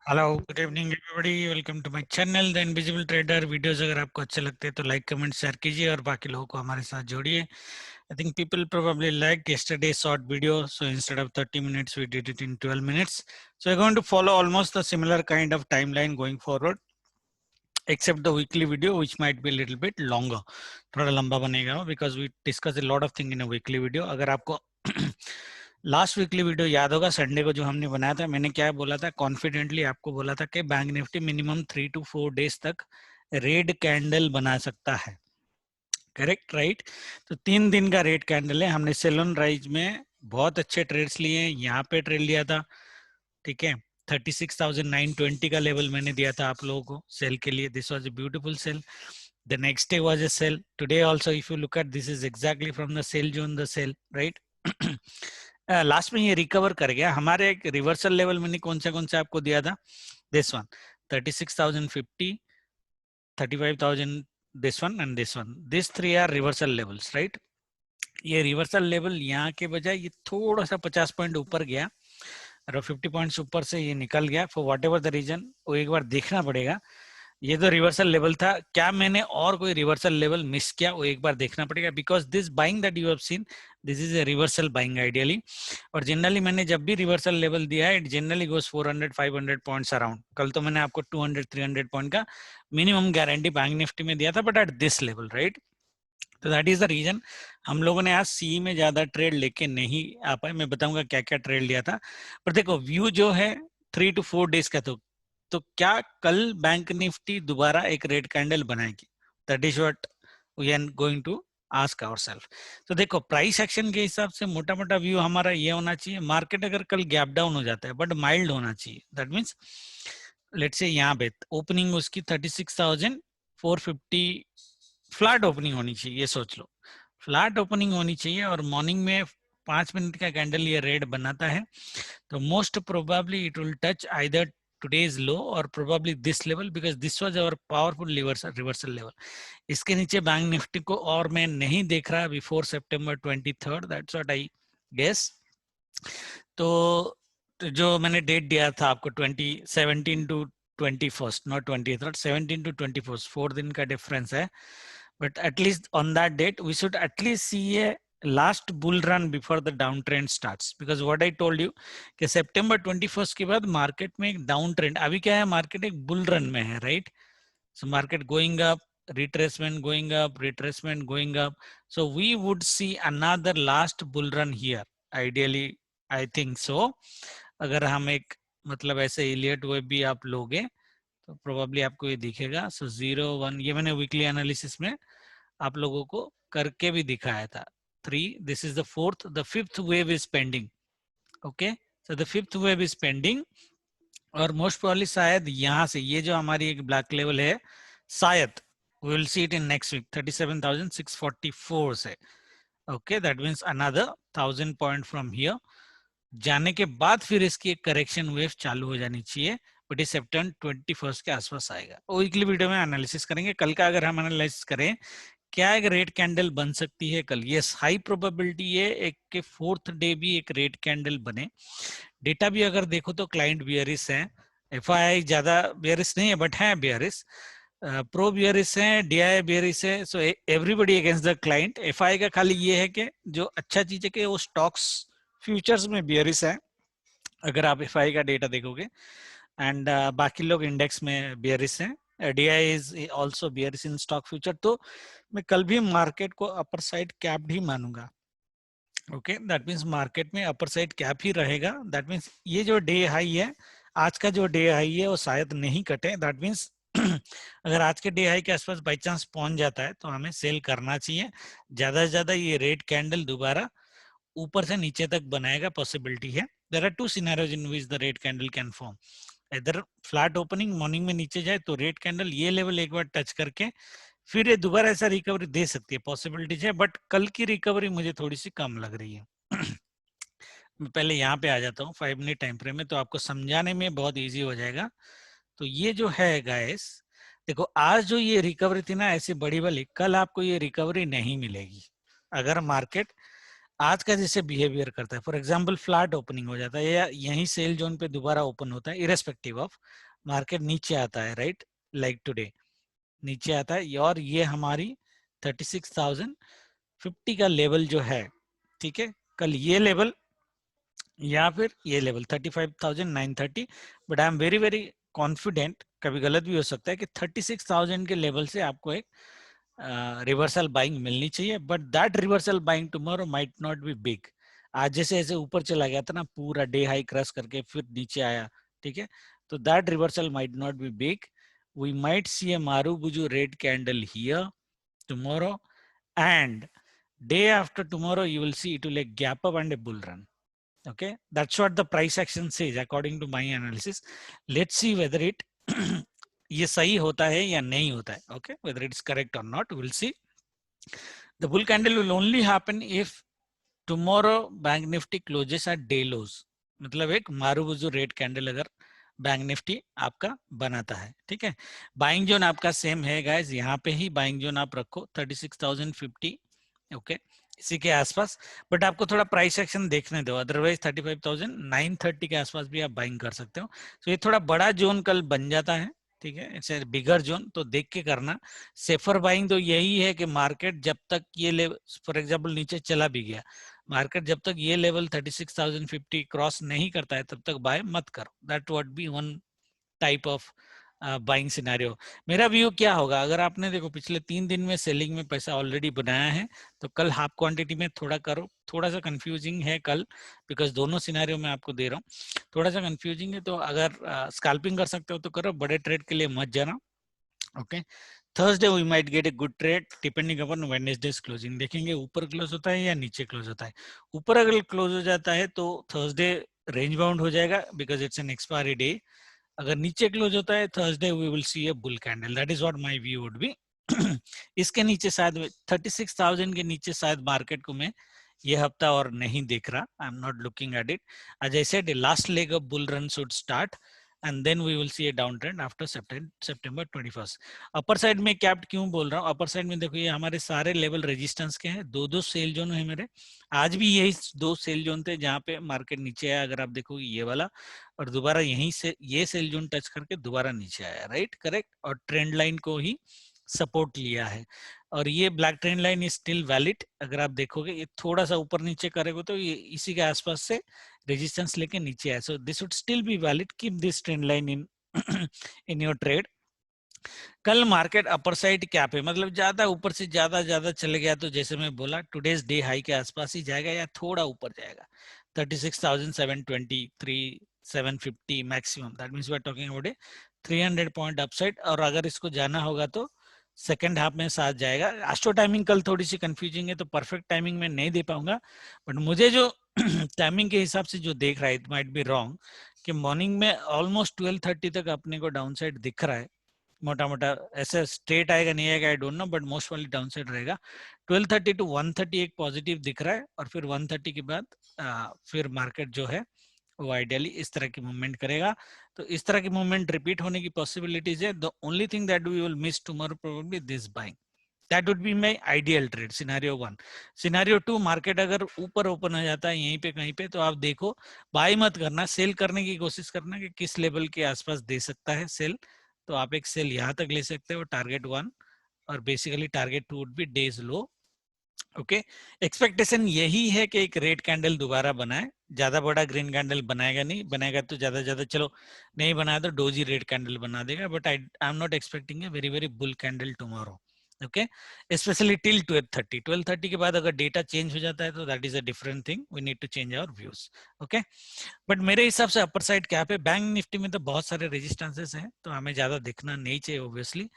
Hello, good evening everybody. Welcome to my channel the invisible trader. Videos अगर आपको अच्छे लगते हैं तो लाइक कमेंट शेयर कीजिए और बाकी लोगों को हमारे साथ जोड़िए। I think people probably like yesterday short video, so instead of 30 minutes we did it in 12 minutes. So we're going to follow almost the similar kind of timeline going forward, except the weekly video which might be a little bit longer. थोड़ा लंबा बनेगा because we discuss a lot of thing in a weekly video. अगर आपको last weekly video याद होगा, Sunday को जो हमने बनाया था, मैंने क्या बोला था, कॉन्फिडेंटली आपको बोला था कि bank Nifty minimum 3 to 4 days तक रेड कैंडल बना सकता है। Correct, right? तो 3 दिन का रेड कैंडल है। हमने सेलोन राइज में बहुत अच्छे ट्रेड्स लिए हैं। यहाँ पे ट्रेड लिया था, ठीक है, 36,920 का लेवल मैंने दिया था आप लोगों को सेल के लिए। This was a beautiful sell. The next day was a sell. Today also if you look at, this is exactly from the sell zone the sell, right? Last में ये रिकवर कर गया। हमारे एक रिवर्सल लेवल मैंने कौन सा आपको दिया था, this one 36,050, 35,000, this one and this one, this 3 are reversal levels, right? ये रिवर्सल लेवल यहाँ के बजाय ये थोड़ा सा 50 पॉइंट ऊपर गया और 50 पॉइंट्स ऊपर से ये निकल गया for whatever the reason, वो एक बार देखना पड़ेगा। ये तो रिवर्सल लेवल था, क्या मैंने और कोई रिवर्सल लेवल मिस किया वो एक बार देखना पड़ेगा, because this buying that you have seen, this is a reversal buying ideally. और जनरली मैंने जब भी रिवर्सल लेवल दिया है, it generally goes 400-500 points around. कल तो मैंने आपको 200-300 पॉइंट का मिनिमम गारंटी बैंक निफ्टी में दिया था, but at this level, right? तो दैट इज द रीजन हम लोगों ने आज सी में ज्यादा ट्रेड लेके नहीं आ पाए। मैं बताऊंगा क्या क्या ट्रेड लिया था। पर देखो, व्यू जो है 3 to 4 डेज का, तो क्या कल बैंक निफ्टी दोबारा एक रेड कैंडल बनाएगी? That is what we are going to ask ourselves. तो देखो, प्राइस एक्शन के हिसाब से मोटा मोटा व्यू हमारा ये होना चाहिए, मार्केट अगर कल गैप डाउन हो जाता है बट माइल्ड होना चाहिए, दैट मीन्स लेट्स से यहाँ पे ओपनिंग उसकी 36,450 फ्लैट ओपनिंग होनी चाहिए, ये सोच लो, फ्लैट ओपनिंग होनी चाहिए। और मॉर्निंग में 5 मिनट का कैंडल ये रेड बनाता है, तो most probably it will touch either today's low or probably this level, because this was our powerful reversal level. इसके नीचे बैंक निफ्टी को और मैं नहीं देख रहा before September 23rd, that's what I guess. तो जो मैंने डेट दिया था आपको 17 to 21st, not 23rd, 17 to 21st, 4 दिन का डिफरेंस है, but at least on that date we should at least see a last bull run before the downtrend starts, because what I told you कि September 21st के बाद market में एक down trend, अभी क्या है, मार्केट एक बुल रन में है, right? So market going up, retracement going up, retracement going up, so we would see another last bull run here ideally, I think so. अगर हम एक मतलब ऐसे इलियट वेब भी आप लोगे तो प्रोबेबली आपको ये दिखेगा। सो 0-1 ये मैंने वीकली एनालिसिस में आप लोगों को करके भी दिखाया था। 3, this is the fourth, the fifth wave is pending. Okay, so the fifth wave is pending, और मोस्ट प्रोबेबली शायद यहाँ से ये जो हमारी एक ब्लैक लेवल है, शायद we will see it in next week 37,644 से। Okay, that means another 1000 point from here जाने के बाद फिर इसकी एक करेक्शन वेव चालू हो जानी चाहिए, बट ये September 21st के आसपास आएगा। वीकली वीडियो में एनालिसिस करेंगे। कल का अगर हम एनालिसिस करें, क्या एक रेड कैंडल बन सकती है कल? यस, हाई प्रोबेबिलिटी है एक के फोर्थ डे भी एक रेड कैंडल बने। डेटा भी अगर देखो तो क्लाइंट बियरिश है, एफआई ज्यादा बियरिश नहीं है बट है बियरिश, प्रो बियरिश है, डीआई बियरिश है, so everybody against the client. FI का खाली ये है कि जो अच्छा चीज है कि वो स्टॉक्स फ्यूचर्स में बियरिश है अगर आप एफआई का डेटा देखोगे, एंड बाकी लोग इंडेक्स में बियरिश हैं। DI is also bearish in stock future. तो मैं कल भी मार्केट को अपर साइड कैप ही मानूंगा। ओके, दैट मीन्स मार्केट में अपर साइड कैप ही रहेगा। दैट मीन्स ये जो डे हाई है, आज का जो डे हाई है वो शायद नहीं कटे। दैट मीन्स अगर आज के डे हाई के आसपास बाई चांस पहुंच जाता है तो हमें सेल करना चाहिए। ज्यादा से ज्यादा ये रेड कैंडल दोबारा ऊपर से नीचे तक बनाएगा, पॉसिबिलिटी है। There are 2 scenarios in which the red candle can form. इधर फ्लैट ओपनिंग मॉर्निंग में नीचे जाए तो रेड कैंडल ये लेवल एक बार टच करके फिर ये दोबारा ऐसा रिकवरी दे सकती है, पॉसिबिलिटीज है, बट कल की रिकवरी मुझे थोड़ी सी कम लग रही है। मैं पहले यहाँ पे आ जाता हूँ 5 मिनट टाइम फ्रेम में, तो आपको समझाने में बहुत इजी हो जाएगा। तो ये जो है गाइस, देखो आज जो ये रिकवरी थी ना ऐसी बड़ी वाली, कल आपको ये रिकवरी नहीं मिलेगी। अगर मार्केट आज का जैसे बिहेवियर करता है, फॉर एग्जांपल फ्लैट ओपनिंग हो जाता है या यही सेल जोन पे दोबारा ओपन होता है, इरेस्पेक्टिव ऑफ मार्केट नीचे आता है, राइट, लाइक टुडे नीचे आता है, और ये हमारी 36,050 का लेवल जो है, ठीक है, कल ये लेवल या फिर ये level 35,930, but I am very very confident, कभी गलत भी हो सकता है, कि 36,000 के लेवल से आपको एक रिवर्सल बाइंग मिलनी चाहिए, but that reversal buying tomorrow might not be big. आज जैसे ऐसे ऊपर चला गया था ना, पूरा डे हाई क्रॉस करके फिर नीचे आया, ठीक है, तो that reversal might not be big, we might see a Marubuju red candle here tomorrow, and day after tomorrow you will see it will a gap up and a bull run. Okay, that's what the price action says according to my analysis. Let's see whether it ये सही होता है या नहीं होता है. Okay, whether it's correct or not, we'll see. The bull candle will only happen if tomorrow bank nifty closes at day lows. मतलब एक मारूबुजू रेड कैंडल अगर बैंक निफ्टी आपका बनाता है, ठीक है. बाइंग जोन आपका सेम है गाइस, यहाँ पे ही बाइंग जोन आप रखो 36,050, ओके, इसी के आसपास, बट आपको थोड़ा प्राइस एक्शन देखने दो, अदरवाइज 35,930 के आसपास भी आप बाइंग कर सकते हो. तो ये थोड़ा बड़ा जोन कल बन जाता है, ठीक है, इट्स बिगर जोन, तो देख के करना. सेफर बाइंग तो यही है कि मार्केट जब तक ये लेवल फॉर एग्जांपल नीचे चला भी गया, मार्केट जब तक ये लेवल 36,050 क्रॉस नहीं करता है तब तक बाय मत करो. That would B one type of buying scenario. मेरा व्यू क्या होगा, अगर आपने देखो पिछले 3 दिन में सेलिंग में पैसा ऑलरेडी बनाया है, तो कल हाफ क्वांटिटी में थोड़ा करो. थोड़ा सा कंफ्यूजिंग है कल, बिकॉज दोनों सिनेरियो में आपको दे रहा हूँ, थोड़ा सा कंफ्यूजिंग है, तो अगर स्कैल्पिंग कर सकते हो तो करो, बड़े ट्रेड के लिए मत जाना. Okay, Thursday we might get a good trade depending upon Wednesday's closing. देखेंगे ऊपर क्लोज होता है या नीचे क्लोज होता है. ऊपर अगर क्लोज हो जाता है तो थर्सडे रेंज बाउंड हो जाएगा because it's an expiry day. अगर नीचे क्लोज होता है Thursday we will see a bull candle. That is what my view would be. इसके नीचे शायद 36,000 के नीचे शायद मार्केट को मैं ये हफ्ता और नहीं देख रहा. I am not looking at it. As I said, last leg of bull run should start and then we will see a downtrend after September 21st. Upper side में कैप्ड क्यों बोल रहा हूँ, अपर साइड में देखो ये हमारे सारे लेवल रेजिस्टेंस के हैं, दो सेल जोन है मेरे. आज भी यही 2 सेल जोन थे जहां पे मार्केट नीचे आया, अगर आप देखोगे ये वाला, और दोबारा यहीं से ये सेल जोन टच करके दोबारा नीचे आया, राइट, करेक्ट, और ट्रेंड लाइन को ही सपोर्ट लिया है, और ये black trend line is still valid. अगर आप देखोगे ये थोड़ा सा ऊपर नीचे करेगा तो ये इसी के आसपास से रेजिस्टेंस लेके नीचे आया. So this would still be valid. Keep this trend line in in your trade. कल मार्केट अपर साइड क्या पे, मतलब ज्यादा ऊपर से ज्यादा चले गया तो जैसे मैं बोला टुडेज डे हाई के आसपास ही जाएगा या थोड़ा ऊपर जाएगा, 36,723 750 maximum. That means we are talking about a 300 point upside. और अगर इसको जाना होगा तो सेकेंड हाफ में साथ जाएगा. एस्ट्रो टाइमिंग कल थोड़ी सी कंफ्यूजिंग है, तो परफेक्ट टाइमिंग में नहीं दे पाऊंगा, बट मुझे जो टाइमिंग के हिसाब से जो देख रहा है, इट माइट बी रॉन्ग, कि मॉर्निंग में ऑलमोस्ट 12:30 तक अपने को डाउन साइड दिख रहा है. मोटा मोटा ऐसे स्ट्रेट आएगा नहीं आएगा I don't know, but most वाली डाउन साइड रहेगा. 12:30 to 1:30 एक पॉजिटिव दिख रहा है, और फिर 1:30 के बाद फिर मार्केट जो है वो आइडियली इस तरह की मूवमेंट करेगा. तो इस तरह की मूवमेंट रिपीट होने की पॉसिबिलिटीज है. The only thing that we will miss tomorrow probably this buying. That would be my ideal trade. Scenario 1. Scenario 2, market अगर ऊपर ओपन हो जाता है यहीं पे कहीं पे, तो आप देखो बाय मत करना, सेल करने की कोशिश करना कि किस लेवल के आसपास दे सकता है सेल. तो आप एक सेल यहाँ तक ले सकते हो, टारगेट 1, और basically target 2 would be days low. Okay, expectation यही है कि एक रेड कैंडल दोबारा बनाए, ज्यादा बड़ा ग्रीन कैंडल बनाएगा नहीं, बनाएगा तो ज्यादा चलो, नहीं बनाया तो डोजी रेड कैंडल बना देगा, but I am not expecting a very very bull candle tomorrow. Okay, specially till 12:30 के बाद अगर डेटा चेंज हो जाता है तो that is a different thing, we need to change our views. Okay, but मेरे हिसाब से अपर साइड क्या पे, बैंक निफ्टी में तो बहुत सारे रेजिस्टेंसेस हैं, तो हमें ज्यादा देखना नहीं चाहिए ऑब्वियसली.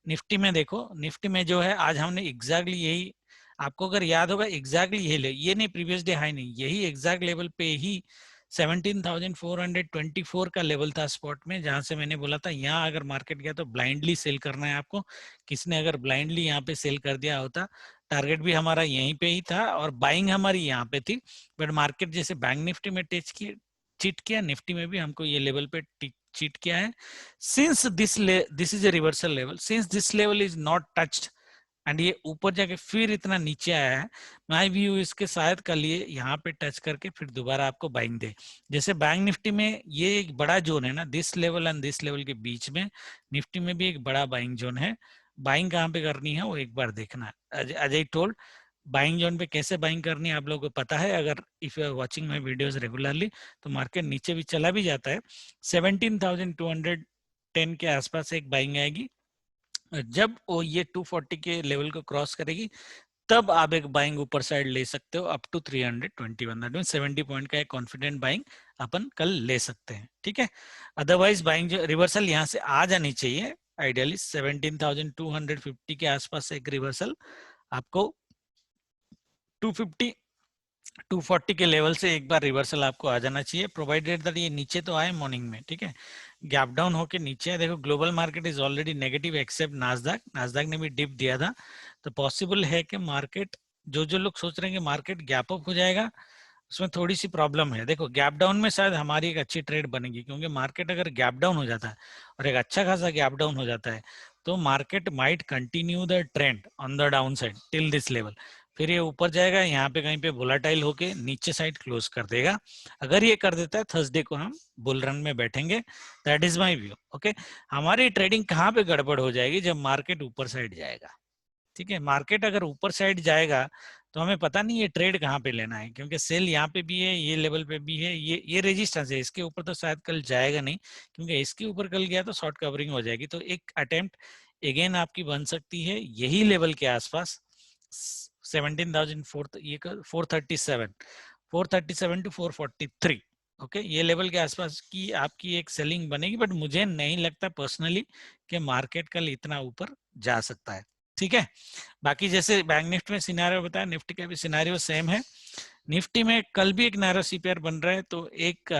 निफ्टी में देखो, निफ्टी में जो है आज हमने एग्जैक्टली यही, आपको अगर याद होगा एग्जैक्टली यही ले, ये नहीं प्रीवियस डे हाई नहीं, यही एग्जैक्ट लेवल पे ही 17,424 का लेवल था स्पॉट में, जहां से मैंने बोला था यहाँ अगर मार्केट गया तो ब्लाइंडली सेल करना है आपको. किसने अगर ब्लाइंडली यहाँ पे सेल कर दिया होता, टारगेट भी हमारा यहीं पे ही था और बाइंग हमारी यहाँ पे थी, बट मार्केट जैसे बैंक निफ्टी में चीट किया, निफ्टी में भी हमको ये लेवल पे चीट किया है. Since this is a reversal level, since this level is not touched and ये ऊपर जाके फिर इतना नीचे आया है, माय व्यू इसके शायद कल ये यहाँ पे टच करके फिर दोबारा आपको बाइंग दे। जैसे बैंक निफ्टी में ये एक बड़ा जोन है ना, this level and this level के बीच में निफ्टी में भी एक बड़ा बाइंग जोन है। बाइंग कहाँ पे करनी है वो एक बार देखना है। अजय टोल्ड बाइंग जोन पे कैसे बाइंग करनी है आप लोगों को पता है, अगर if you are watching my videos regularly तो मार्केट नीचे भी चला भी जाता है। 17,210 के आसपास एक बाइंग आएगी, जब वो ये 240 के लेवल को क्रॉस करेगी तब आप एक बाइंग ऊपर साइड ले सकते हो up to 321, that means 70 point का एक कॉन्फिडेंट बाइंग अपन कल ले सकते हैं, ठीक है। अदरवाइज बाइंग जो रिवर्सल यहाँ से आ जानी चाहिए आइडियली 17,250 के आसपास एक रिवर्सल आपको 250 240 के लेवल से एक बार रिवर्सल आपको आ जाना चाहिए, प्रोवाइडेड दैट ये नीचे तो आए मॉर्निंग में, ठीक है। गैप डाउन होके नीचे है, देखो global market is already negative except Nasdaq, Nasdaq ने भी डिप दिया था, तो पॉसिबल है कि मार्केट जो लोग सोच रहे हैं कि मार्केट गैप अप हो जाएगा उसमें थोड़ी सी प्रॉब्लम है। देखो गैप डाउन में शायद हमारी एक अच्छी ट्रेड बनेगी, क्योंकि मार्केट अगर गैप डाउन हो जाता है और एक अच्छा खासा गैप डाउन हो जाता है तो market might continue the trend on the down side till this level, फिर ये ऊपर जाएगा यहाँ पे कहीं पे वोलाटाइल होके नीचे साइड क्लोज कर देगा। अगर ये कर देता है थर्सडे को हम बुल रन में बैठेंगे, that is my view, okay. हमारी ट्रेडिंग कहाँ पे गड़बड़ हो जाएगी, जब मार्केट ऊपर साइड जाएगा, ठीक है। मार्केट अगर ऊपर साइड जाएगा तो हमें पता नहीं ये ट्रेड कहाँ पे लेना है, क्योंकि सेल यहाँ पे भी है, ये लेवल पे भी है, ये रेजिस्टेंस है, इसके ऊपर तो शायद कल जाएगा नहीं, क्योंकि इसके ऊपर कल गया तो शॉर्ट कवरिंग हो जाएगी। तो एक अटेम्प्ट अगेन आपकी बन सकती है यही लेवल के आसपास 17,004 ये 437 टू 443, ओके ये लेवल के आसपास की आपकी एक सेलिंग बनेगी, बट मुझे नहीं लगता पर्सनली कि मार्केट कल इतना ऊपर जा सकता है, ठीक है। बाकी जैसे बैंक निफ्टी में सिनारियो बताया, निफ्टी का भी सिनारियो सेम है। निफ्टी में कल भी एक नैरो सीपीआर बन रहा है, तो एक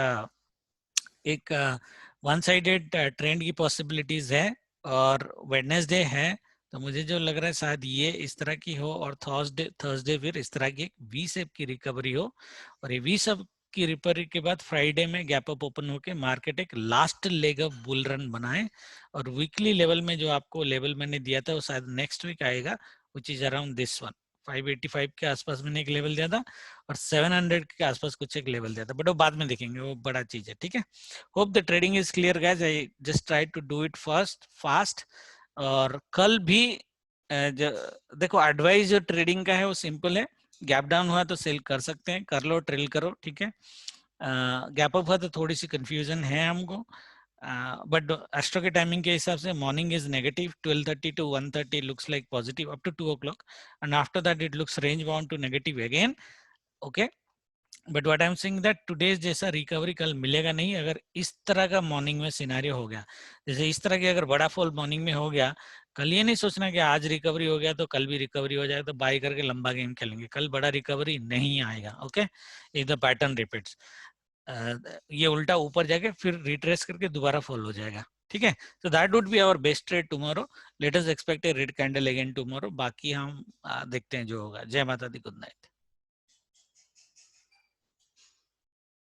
वन साइडेड ट्रेंड की पॉसिबिलिटीज है, और वेडनेसडे है, तो मुझे जो लग रहा है शायद ये इस तरह की हो, और थर्सडे फिर इस तरह की एक वी शेप की रिकवरी हो, और ये वी शेप की रिकवरी के बाद फ्राइडे में गैप अप ओपन होके मार्केट एक last leg of bull run बनाए, और वीकली लेवल में जो आपको लेवल मैंने दिया था वो शायद नेक्स्ट वीक आएगा, which is around this one 585 के आसपास मैंने एक लेवल दिया था, और 700 के आसपास कुछ एक लेवल दिया था, बट वो बाद में देखेंगे, वो बड़ा चीज है, ठीक है। Hope the trading is clear guys, I just try to do it fast. और कल भी देखो एडवाइस जो ट्रेडिंग का है वो सिंपल है, गैप डाउन हुआ तो सेल कर सकते हैं, कर लो ट्रेल करो, ठीक है। गैप अप हुआ तो थोड़ी सी कंफ्यूजन है हमको, बट एस्ट्रो के टाइमिंग के हिसाब से morning is negative 12:30 to 1:30 looks like positive up to 2 o'clock, and after that it looks range bound to negative again, okay। But what I am saying that today's जैसा recovery कल मिलेगा नहीं, अगर इस तरह का मॉर्निंग में सिनेरियो हो गया, जैसे इस तरह की अगर बड़ा फॉल मॉर्निंग में हो गया, कल ये नहीं सोचना कि आज रिकवरी हो गया तो कल भी रिकवरी हो जाए तो बाय करके लंबा गेम खेलेंगे, कल बड़ा रिकवरी नहीं आएगा, okay. If the pattern repeats, ये उल्टा ऊपर जाके फिर रिट्रेस करके दोबारा फॉल हो जाएगा, ठीक है। तो that would be our best trade tomorrow, let us expect a red candle again tomorrow, बाकी हम देखते हैं जो होगा। जय माता दी, गुड नाइट।